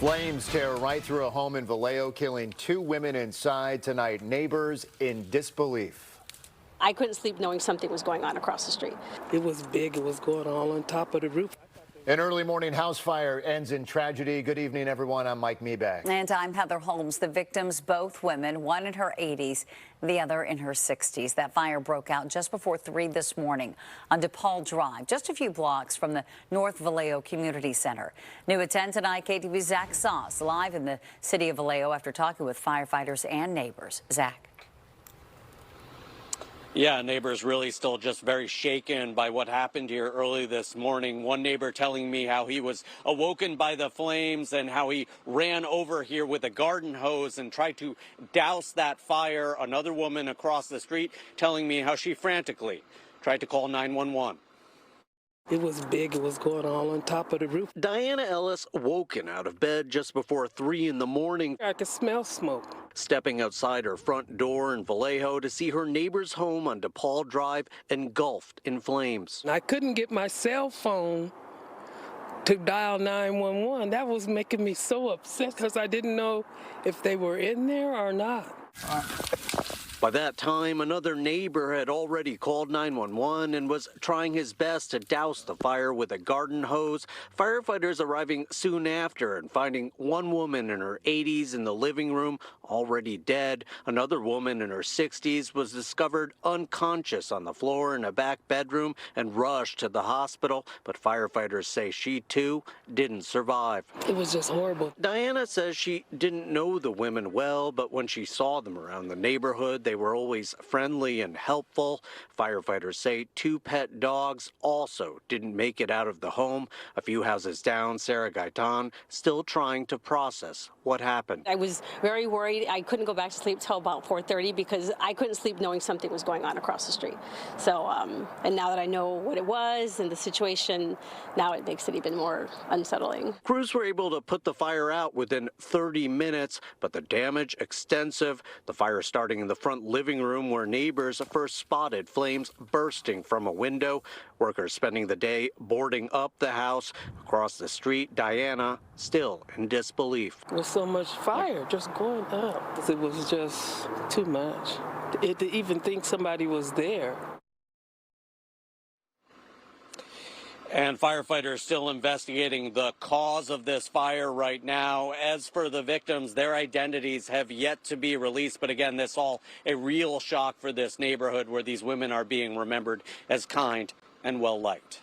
Flames tear right through a home in Vallejo, killing 2 women inside tonight. Neighbors in disbelief. I couldn't sleep knowing something was going on across the street. It was big. It was going all on top of the roof. An early morning house fire ends in tragedy. Good evening, everyone. I'm Mike Meeback. And I'm Heather Holmes. The victims, both women, one in her 80s, the other in her 60s. That fire broke out just before 3 this morning on DePaul Drive, just a few blocks from the North Vallejo Community Center. New at 10 tonight, KTVU's Zach Sauce live in the city of Vallejo after talking with firefighters and neighbors. Zach. Yeah, neighbors really still just very shaken by what happened here early this morning. One neighbor telling me how he was awoken by the flames and how he ran over here with a garden hose and tried to douse that fire. Another woman across the street telling me how she frantically tried to call 911. It was big. It was going all on top of the roof. Diana Ellis woken out of bed just before 3 in the morning. I could smell smoke. Stepping outside her front door in Vallejo to see her neighbor's home on DePaul Drive engulfed in flames. I couldn't get my cell phone to dial 911. That was making me so upset because I didn't know if they were in there or not. By that time, another neighbor had already called 911 and was trying his best to douse the fire with a garden hose. Firefighters arriving soon after and finding one woman in her 80s in the living room already dead. Another woman in her 60s was discovered unconscious on the floor in a back bedroom and rushed to the hospital, but firefighters say she too didn't survive. It was just horrible. Diana says she didn't know the women well, but when she saw them around the neighborhood, they were always friendly and helpful. Firefighters say 2 pet dogs also didn't make it out of the home. A few houses down, Sarah Gaitan still trying to process what happened. I was very worried. I couldn't go back to sleep till about 4:30 because I couldn't sleep knowing something was going on across the street. So, and now that I know what it was and the situation, now it makes it even more unsettling. Crews were able to put the fire out within 30 minutes, but the damage extensive. The fire starting in the front living room where neighbors first spotted flames bursting from a window. Workers spending the day boarding up the house. Across the street, Diana still in disbelief. There was so much fire just going up. It was just too much. To even think somebody was there. And firefighters still investigating the cause of this fire right now. As for the victims, their identities have yet to be released. But again, this all a real shock for this neighborhood where these women are being remembered as kind and well-liked.